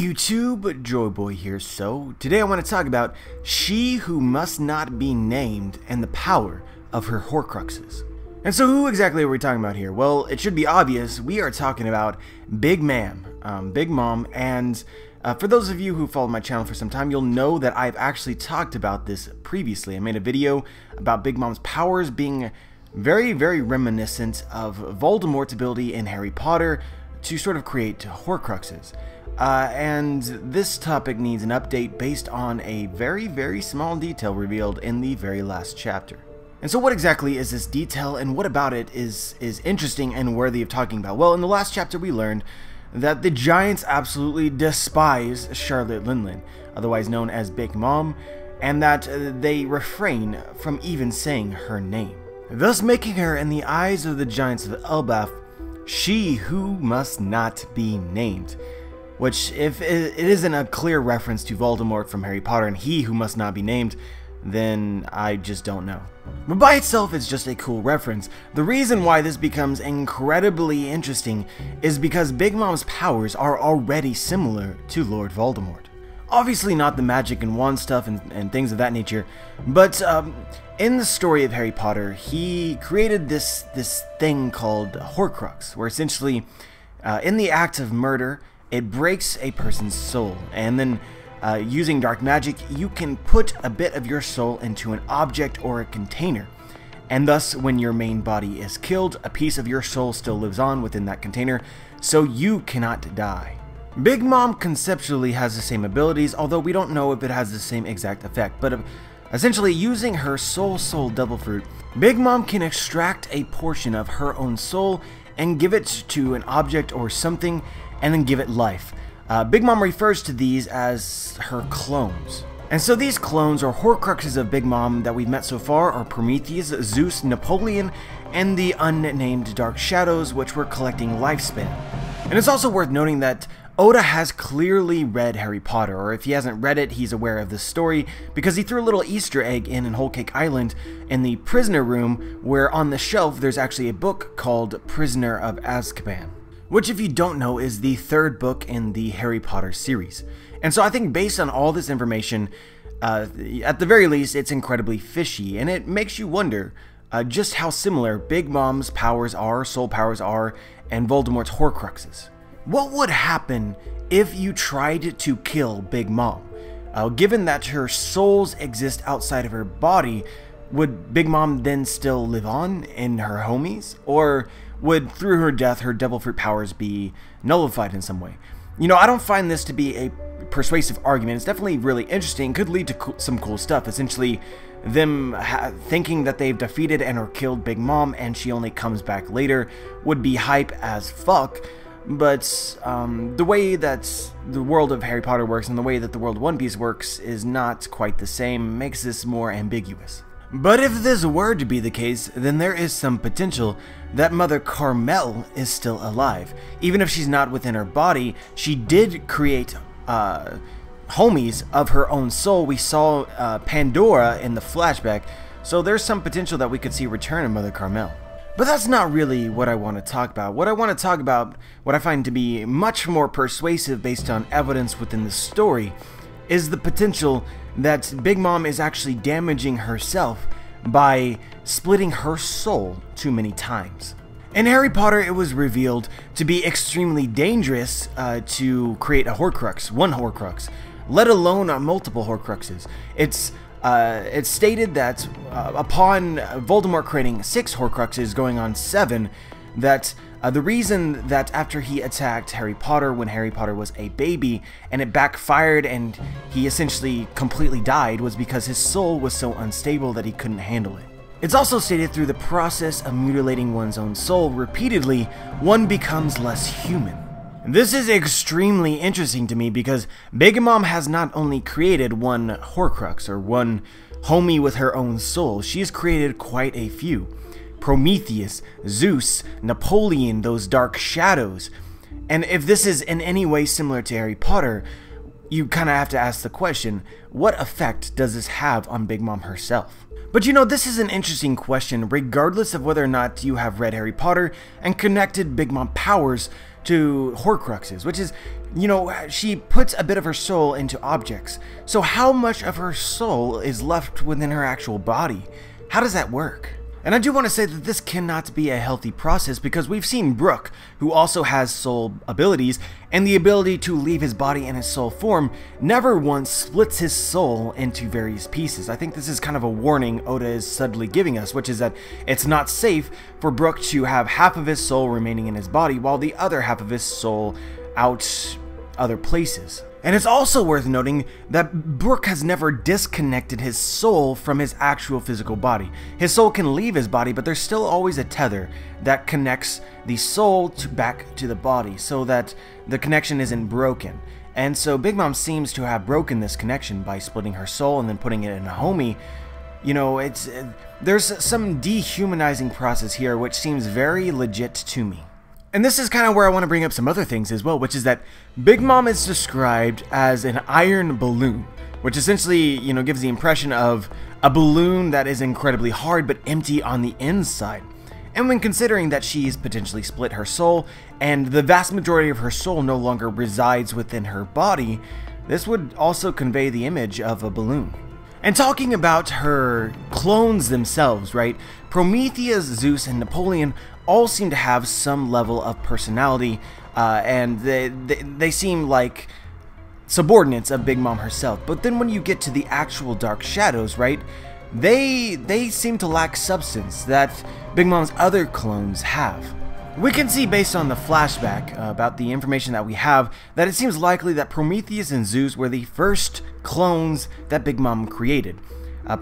YouTube? Joyboy here. So, today I want to talk about She Who Must Not Be Named and the power of her Horcruxes. And so who exactly are we talking about here? Well, it should be obvious, we are talking about Big Mom, and for those of you who follow my channel for some time, you'll know that I've actually talked about this previously. I made a video about Big Mom's powers being very, very reminiscent of Voldemort's ability in Harry Potter to sort of create Horcruxes. And this topic needs an update based on a very, very small detail revealed in the very last chapter. And so what exactly is this detail, and what about it is interesting and worthy of talking about? Well, in the last chapter we learned that the Giants absolutely despise Charlotte Linlin, otherwise known as Big Mom, and that they refrain from even saying her name, thus making her, in the eyes of the Giants of Elbaf, she who must not be named. Which, if it isn't a clear reference to Voldemort from Harry Potter and he who must not be named, then I just don't know. But by itself, it's just a cool reference. The reason why this becomes incredibly interesting is because Big Mom's powers are already similar to Lord Voldemort. Obviously not the magic and wand stuff and things of that nature, but in the story of Harry Potter, he created this thing called Horcrux, where essentially, in the act of murder, it breaks a person's soul, and then using dark magic, you can put a bit of your soul into an object or a container, and thus when your main body is killed, a piece of your soul still lives on within that container, so you cannot die. Big Mom conceptually has the same abilities, although we don't know if it has the same exact effect, but essentially using her Soul Devil Fruit, Big Mom can extract a portion of her own soul and give it to an object or something, and then give it life. Big Mom refers to these as her clones. And so these clones or Horcruxes of Big Mom that we've met so far are Prometheus, Zeus, Napoleon, and the unnamed Dark Shadows, which were collecting lifespan. And it's also worth noting that Oda has clearly read Harry Potter, or if he hasn't read it, he's aware of this story, because he threw a little Easter egg in Whole Cake Island in the prisoner room, where on the shelf there's actually a book called Prisoner of Azkaban, which, if you don't know, is the third book in the Harry Potter series. And so I think based on all this information, at the very least, it's incredibly fishy, and it makes you wonder just how similar Big Mom's powers are, soul powers are, and Voldemort's Horcruxes. What would happen if you tried to kill Big Mom? Given that her souls exist outside of her body, would Big Mom then still live on in her homies? Or would, through her death, her devil fruit powers be nullified in some way? You know, I don't find this to be a persuasive argument. It's definitely really interesting, could lead to some cool stuff. Essentially, them thinking that they've defeated and or killed Big Mom and she only comes back later would be hype as fuck. But the way that the world of Harry Potter works and the way that the world of One Piece works is not quite the same, makes this more ambiguous. But if this were to be the case, then there is some potential that Mother Carmel is still alive. Even if she's not within her body, she did create homies of her own soul. We saw Pandora in the flashback, so there's some potential that we could see return of Mother Carmel. But that's not really what I want to talk about. What I want to talk about, what I find to be much more persuasive based on evidence within the story, is the potential that Big Mom is actually damaging herself by splitting her soul too many times. In Harry Potter, it was revealed to be extremely dangerous to create a Horcrux, one Horcrux, let alone multiple Horcruxes. It's stated that upon Voldemort creating 6 Horcruxes, going on 7, that the reason that after he attacked Harry Potter when Harry Potter was a baby and it backfired and he essentially completely died was because his soul was so unstable that he couldn't handle it. It's also stated through the process of mutilating one's own soul repeatedly, one becomes less human. This is extremely interesting to me because Big Mom has not only created one Horcrux or one homie with her own soul, she's created quite a few. Prometheus, Zeus, Napoleon, those Dark Shadows. And if this is in any way similar to Harry Potter, you kind of have to ask the question, what effect does this have on Big Mom herself? But you know, this is an interesting question regardless of whether or not you have read Harry Potter and connected Big Mom powers to Horcruxes, which is, you know, she puts a bit of her soul into objects. So how much of her soul is left within her actual body? How does that work? And I do want to say that this cannot be a healthy process, because we've seen Brook, who also has soul abilities, and the ability to leave his body in his soul form, never once splits his soul into various pieces. I think this is kind of a warning Oda is subtly giving us, which is that it's not safe for Brook to have half of his soul remaining in his body, while the other half of his soul out other places. And it's also worth noting that Brook has never disconnected his soul from his actual physical body. His soul can leave his body, but there's still always a tether that connects the soul back to the body, so that the connection isn't broken. And so Big Mom seems to have broken this connection by splitting her soul and then putting it in a homie. You know, there's some dehumanizing process here which seems very legit to me. And this is kind of where I want to bring up some other things as well, which is that Big Mom is described as an iron balloon, which essentially, you know, gives the impression of a balloon that is incredibly hard but empty on the inside. And when considering that she's potentially split her soul, and the vast majority of her soul no longer resides within her body, this would also convey the image of a balloon. And talking about her clones themselves, right? Prometheus, Zeus, and Napoleon all seem to have some level of personality, and they seem like subordinates of Big Mom herself. But then when you get to the actual Dark Shadows, right, they seem to lack substance that Big Mom's other clones have. We can see based on the flashback about the information that we have that it seems likely that Prometheus and Zeus were the first clones that Big Mom created.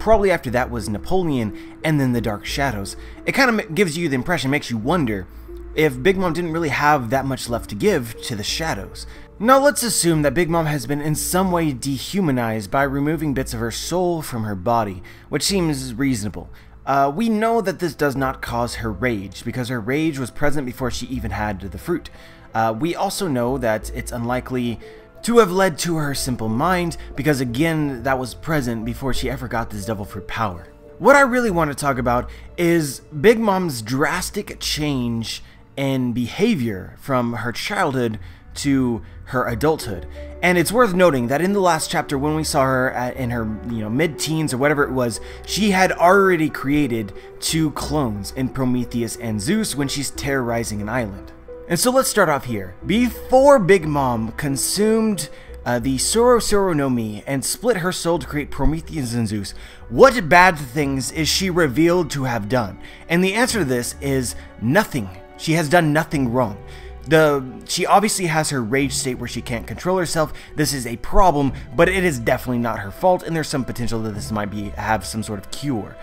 Probably after that was Napoleon, and then the Dark Shadows. It kind of gives you the impression, makes you wonder if Big Mom didn't really have that much left to give to the Shadows. Now let's assume that Big Mom has been in some way dehumanized by removing bits of her soul from her body, which seems reasonable. We know that this does not cause her rage, because her rage was present before she even had the fruit. We also know that it's unlikely to have led to her simple mind, because again, that was present before she ever got this devil fruit power. What I really want to talk about is Big Mom's drastic change in behavior from her childhood to her adulthood. And it's worth noting that in the last chapter, when we saw her in her mid-teens or whatever it was, she had already created 2 clones in Prometheus and Zeus when she's terrorizing an island. And so let's start off here. Before Big Mom consumed the Soro no Mi and split her soul to create Prometheus and Zeus, what bad things is she revealed to have done? And the answer to this is nothing. She has done nothing wrong. She obviously has her rage state where she can't control herself. This is a problem, but it is definitely not her fault, and there's some potential that this might have some sort of cure.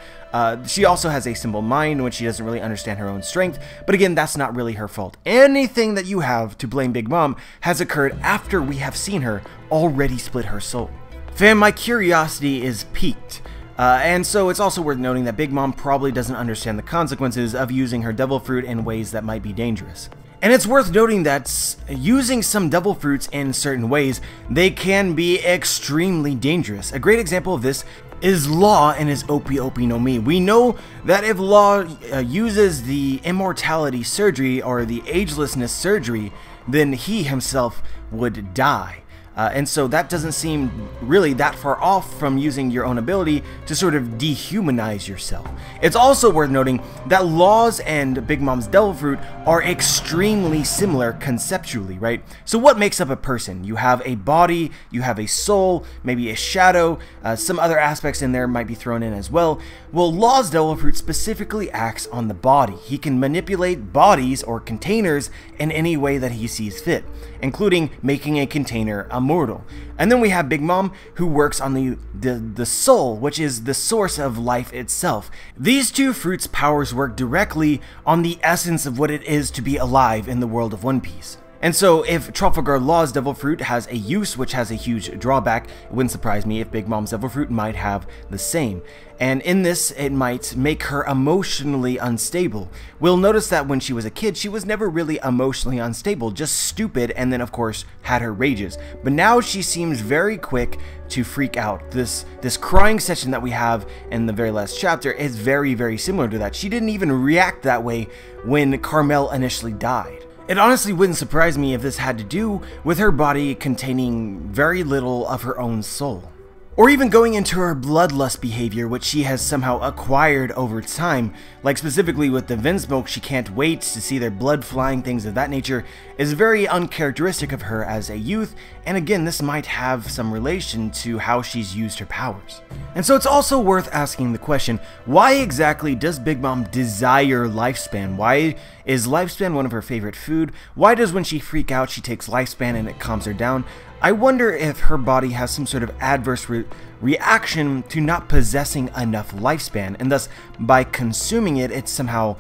She also has a simple mind in which she doesn't really understand her own strength, but again, that's not really her fault. Anything that you have to blame Big Mom has occurred after we have seen her already split her soul. Fam, my curiosity is piqued. And so it's also worth noting that Big Mom probably doesn't understand the consequences of using her devil fruit in ways that might be dangerous. And it's worth noting that using some devil fruits in certain ways, they can be extremely dangerous. A great example of this is Law and his Opi Opi no Mi. We know that if Law uses the immortality surgery or the agelessness surgery, then he himself would die. And so that doesn't seem really that far off from using your own ability to sort of dehumanize yourself. It's also worth noting that Law's and Big Mom's devil fruit are extremely similar conceptually, right? So what makes up a person? You have a body, you have a soul, maybe a shadow, some other aspects in there might be thrown in as well. Well, Law's devil fruit specifically acts on the body. He can manipulate bodies or containers in any way that he sees fit, including making a container immortal. And then we have Big Mom, who works on the soul, which is the source of life itself. These two fruits' powers work directly on the essence of what it is to be alive in the world of One Piece. And so if Trafalgar Law's devil fruit has a use which has a huge drawback, it wouldn't surprise me if Big Mom's devil fruit might have the same. And in this, it might make her emotionally unstable. We'll notice that when she was a kid, she was never really emotionally unstable, just stupid, and then of course had her rages. But now she seems very quick to freak out. This crying session that we have in the very last chapter is very, very similar to that. She didn't even react that way when Carmel initially died. It honestly wouldn't surprise me if this had to do with her body containing very little of her own soul. Or even going into her bloodlust behavior, which she has somehow acquired over time, like specifically with the Vinsmoke, she can't wait to see their blood flying, things of that nature, is very uncharacteristic of her as a youth, and again, this might have some relation to how she's used her powers. And so it's also worth asking the question, why exactly does Big Mom desire lifespan? Why is lifespan one of her favorite food? Why does when she freak out she takes lifespan and it calms her down? I wonder if her body has some sort of adverse reaction to not possessing enough lifespan, and thus by consuming it, it somehow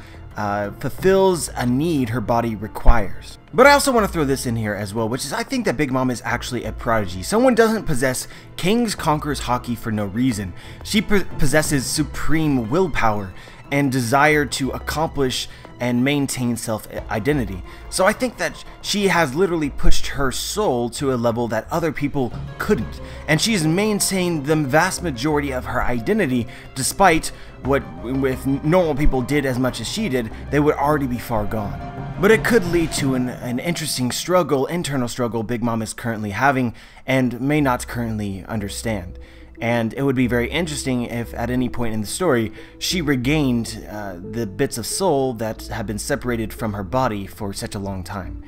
fulfills a need her body requires. But I also want to throw this in here as well, which is I think that Big Mom is actually a prodigy. Someone doesn't possess King's Conquerors Haki for no reason. She possesses supreme willpower and desire to accomplish and maintain self-identity. So I think that she has literally pushed her soul to a level that other people couldn't. And she's maintained the vast majority of her identity, despite what if normal people did as much as she did, they would already be far gone. But it could lead to an interesting struggle, internal struggle Big Mom is currently having and may not currently understand. And it would be very interesting if at any point in the story she regained the bits of soul that have been separated from her body for such a long time.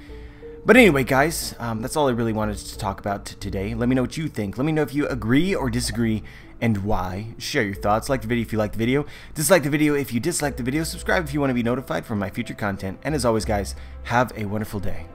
But anyway, guys, that's all I really wanted to talk about today. Let me know what you think. Let me know if you agree or disagree and why. Share your thoughts. Like the video if you liked the video. Dislike the video if you disliked the video. Subscribe if you want to be notified from my future content. And as always, guys, have a wonderful day.